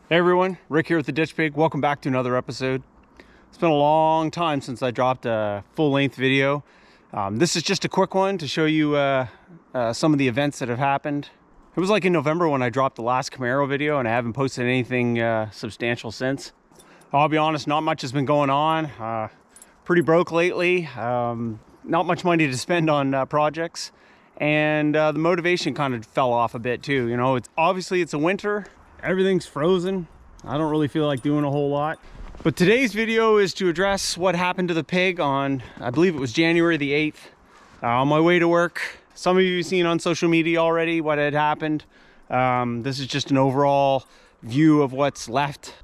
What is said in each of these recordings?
Hey everyone, Rick here with the Ditch Pig. Welcome back to another episode. It's been a long time since I dropped a full-length video. This is just a quick one to show you some of the events that have happened. It was like in November when I dropped the last Camaro video, and I haven't posted anything substantial since. I'll be honest, not much has been going on. Pretty broke lately. Not much money to spend on projects, and the motivation kind of fell off a bit too. You know, it's obviously a winter. Everything's frozen. I don't really feel like doing a whole lot. But today's video is to address what happened to the pig on, I believe it was January the 8th. On my way to work. Some of you have seen on social media already what had happened. This is just an overall view of what's left.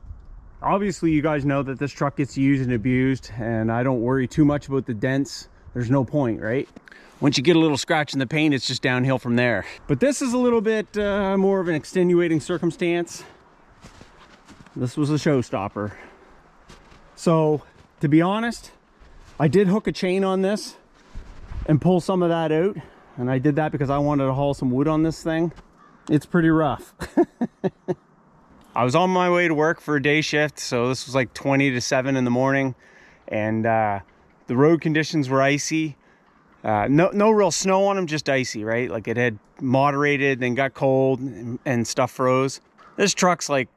Obviously, you guys know that this truck gets used and abused, and I don't worry too much about the dents. There's no point, right? Once you get a little scratch in the paint, it's just downhill from there. But this is a little bit more of an extenuating circumstance. This was a showstopper. So, to be honest, I did hook a chain on this and pull some of that out. And I did that because I wanted to haul some wood on this thing. It's pretty rough. I was on my way to work for a day shift, so this was like 20 to 7 in the morning. And the road conditions were icy. No real snow on them, just icy, right? Like it had moderated, then got cold and stuff froze. This truck's like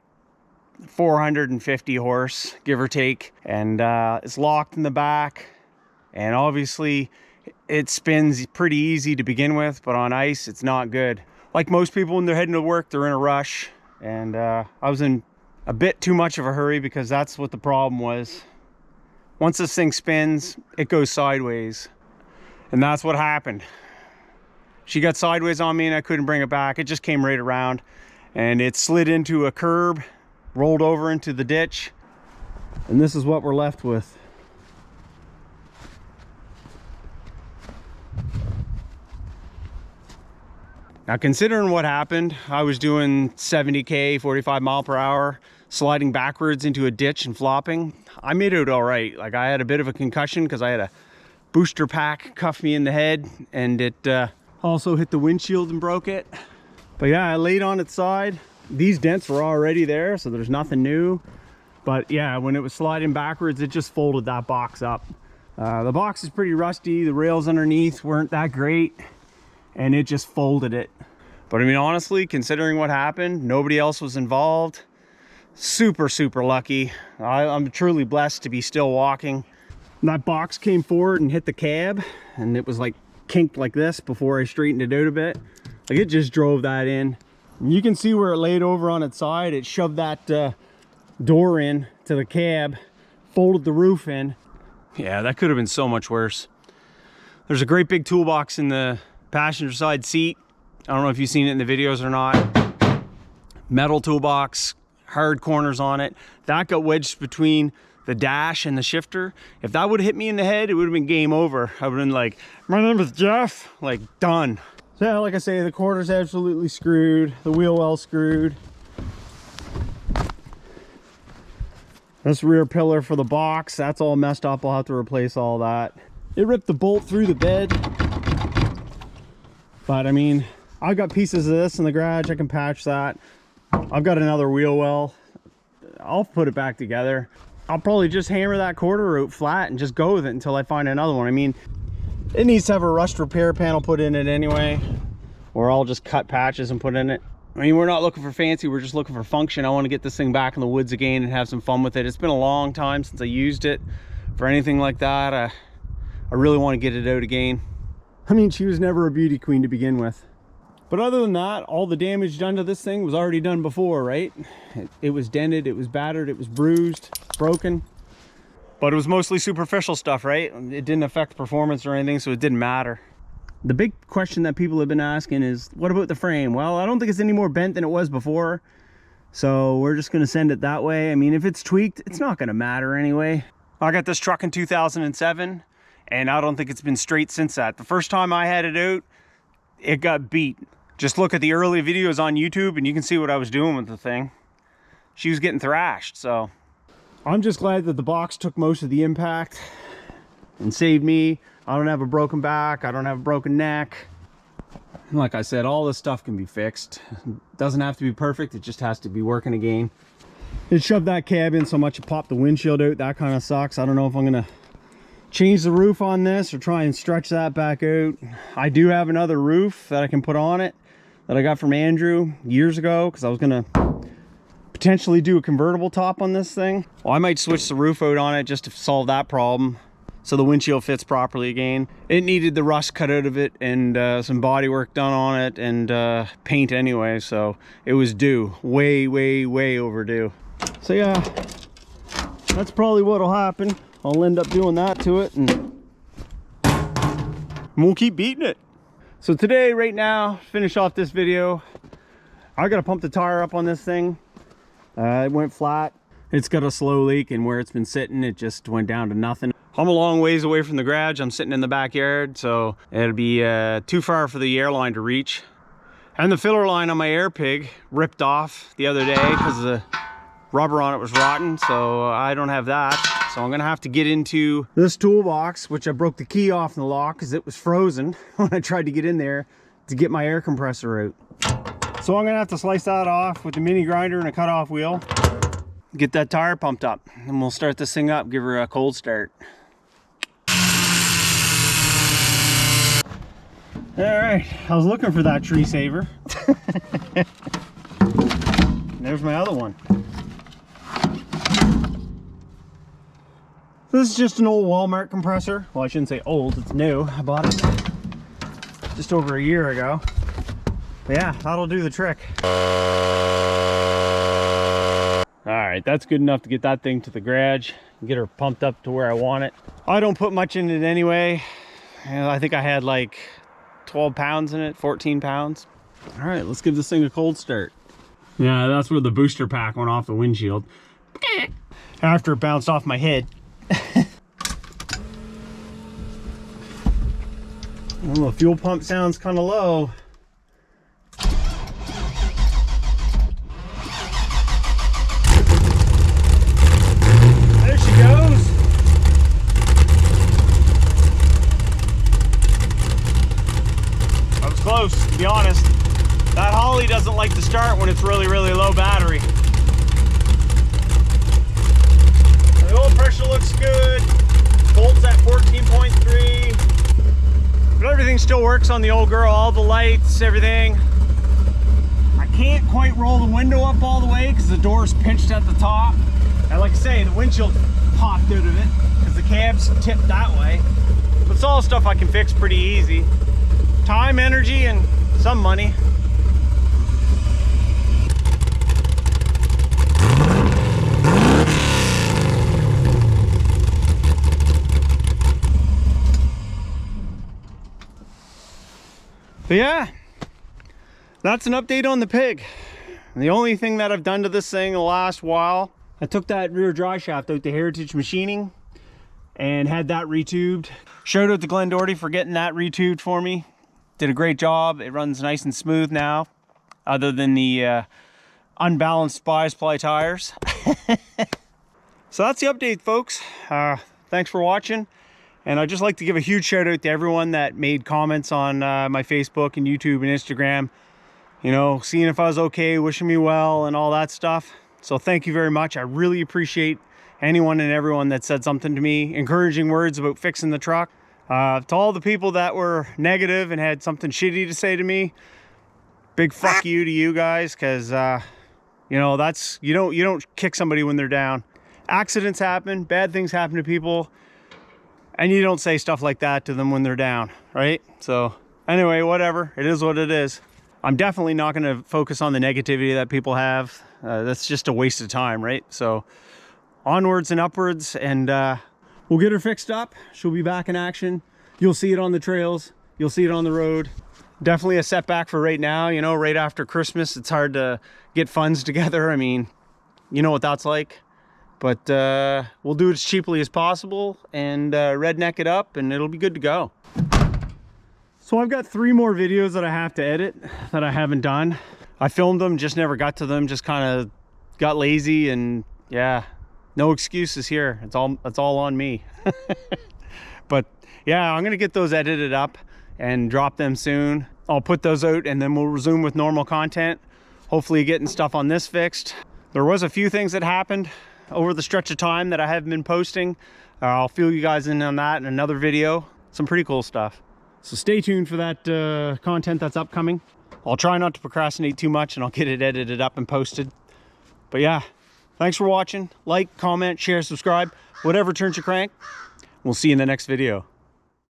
450 horse, give or take. And it's locked in the back. And obviously it spins pretty easy to begin with, but on ice, it's not good. Like most people when they're heading to work, they're in a rush. And I was in a bit too much of a hurry because that's what the problem was. Once this thing spins, it goes sideways. And that's what happened. She got sideways on me and I couldn't bring it back. It just came right around and it slid into a curb, rolled over into the ditch. And this is what we're left with. Now, considering what happened, I was doing 70K, 45 mile per hour, sliding backwards into a ditch and flopping. I made it all right. Like I had a bit of a concussion because I had a booster pack cuff me in the head, and it also hit the windshield and broke it. But yeah, I laid on its side. These dents were already there, so there's nothing new. But yeah, when it was sliding backwards, it just folded that box up. The box is pretty rusty. The rails underneath weren't that great, and it just folded it. But I mean, honestly, considering what happened, nobody else was involved. Super lucky. I'm truly blessed to be still walking. That box came forward and hit the cab, and it was like kinked like this before I straightened it out a bit. Like it just drove that in. And you can see where it laid over on its side. It shoved that door in to the cab, folded the roof in. Yeah, that could have been so much worse. There's a great big toolbox in the passenger side seat. I don't know if you've seen it in the videos or not. Metal toolbox, hard corners on it. That got wedged between the dash and the shifter. If that would have hit me in the head, it would have been game over. I would have been like, my name is Jeff, like done. So yeah, like I say, the quarter's absolutely screwed, the wheel well screwed. This rear pillar for the box, that's all messed up. I'll have to replace all that. It ripped the bolt through the bed. But I mean, I've got pieces of this in the garage, I can patch that. I've got another wheel well. I'll put it back together. I'll probably just hammer that quarter out flat and just go with it until I find another one. I mean, it needs to have a rust repair panel put in it anyway, or I'll just cut patches and put in it. I mean, we're not looking for fancy, we're just looking for function. I want to get this thing back in the woods again and have some fun with it. It's been a long time since I used it for anything like that. I really want to get it out again. I mean, she was never a beauty queen to begin with. But other than that, all the damage done to this thing was already done before, right? It was dented, it was battered, it was bruised, broken. But it was mostly superficial stuff, right? It didn't affect performance or anything, so it didn't matter. The big question that people have been asking is, what about the frame? Well, I don't think it's any more bent than it was before. So we're just gonna send it that way. I mean, if it's tweaked, it's not gonna matter anyway. I got this truck in 2007, and I don't think it's been straight since that. The first time I had it out, it got beat. Just look at the early videos on YouTube and you can see what I was doing with the thing. She was getting thrashed, so. I'm just glad that the box took most of the impact and saved me. I don't have a broken back, I don't have a broken neck. And like I said, all this stuff can be fixed. It doesn't have to be perfect, it just has to be working again. It shoved that cab in so much it popped the windshield out. That kind of sucks. I don't know if I'm gonna change the roof on this or try and stretch that back out. I do have another roof that I can put on it that I got from Andrew years ago, because I was gonna potentially do a convertible top on this thing. Well, I might switch the roof out on it just to solve that problem, so the windshield fits properly again. It needed the rust cut out of it and some body work done on it and paint anyway, so it was due. Way overdue. So yeah, that's probably what'll happen. I'll end up doing that to it and we'll keep beating it. So today, right now, finish off this video, I gotta pump the tire up on this thing. It went flat. It's got a slow leak, and where it's been sitting, it just went down to nothing. I'm a long ways away from the garage. I'm sitting in the backyard, so it'll be too far for the airline to reach. And the filler line on my Air Pig ripped off the other day because the rubber on it was rotten, so I don't have that. So I'm gonna have to get into this toolbox, which I broke the key off in the lock because it was frozen when I tried to get in there to get my air compressor out. So I'm gonna have to slice that off with the mini grinder and a cutoff wheel. Get that tire pumped up, and we'll start this thing up, give her a cold start. All right, I was looking for that tree saver. There's my other one. This is just an old Walmart compressor. Well, I shouldn't say old, it's new. I bought it just over a year ago. But yeah, that'll do the trick. All right, that's good enough to get that thing to the garage and get her pumped up to where I want it. I don't put much in it anyway. I think I had like 12 pounds in it, 14 pounds. All right, let's give this thing a cold start. Yeah, that's where the booster pack went off the windshield after it bounced off my head. Well, the fuel pump sounds kind of low. There she goes. That was close, to be honest. That Holly doesn't like to start when it's really low battery. The oil pressure looks good. Volts at 14.3. But everything still works on the old girl. All the lights, everything. I can't quite roll the window up all the way because the door's pinched at the top. And like I say, the windshield popped out of it because the cab's tipped that way. But it's all stuff I can fix pretty easy. Time, energy, and some money. But yeah, that's an update on the Pig. And the only thing that I've done to this thing the last while, I took that rear dry shaft out to Heritage Machining and had that retubed. Shout out to Glenn Doherty for getting that retubed for me. Did a great job. It runs nice and smooth now, other than the unbalanced bias ply tires. So that's the update, folks. Thanks for watching. And I'd just like to give a huge shout out to everyone that made comments on my Facebook and YouTube and Instagram. You know, seeing if I was okay, wishing me well and all that stuff. So thank you very much. I really appreciate anyone and everyone that said something to me, encouraging words about fixing the truck. To all the people that were negative and had something shitty to say to me, big fuck you to you guys, because you know, that's, you don't kick somebody when they're down. Accidents happen, bad things happen to people. And you don't say stuff like that to them when they're down, right? So anyway, whatever, it is what it is. I'm definitely not gonna focus on the negativity that people have. That's just a waste of time, right? So onwards and upwards, and we'll get her fixed up. She'll be back in action. You'll see it on the trails. You'll see it on the road. Definitely a setback for right now, you know, right after Christmas, it's hard to get funds together. I mean, you know what that's like. But we'll do it as cheaply as possible and redneck it up, and it'll be good to go. So I've got 3 more videos that I have to edit that I haven't done. I filmed them, just never got to them, just kind of got lazy, and yeah, no excuses here. It's all on me. But yeah, I'm gonna get those edited up and drop them soon. I'll put those out and then we'll resume with normal content. Hopefully getting stuff on this fixed. There was a few things that happened over the stretch of time that I haven't been posting. I'll fill you guys in on that in another video. Some pretty cool stuff. So stay tuned for that content that's upcoming. I'll try not to procrastinate too much and I'll get it edited up and posted. But yeah, thanks for watching. Like, comment, share, subscribe, whatever turns your crank. We'll see you in the next video.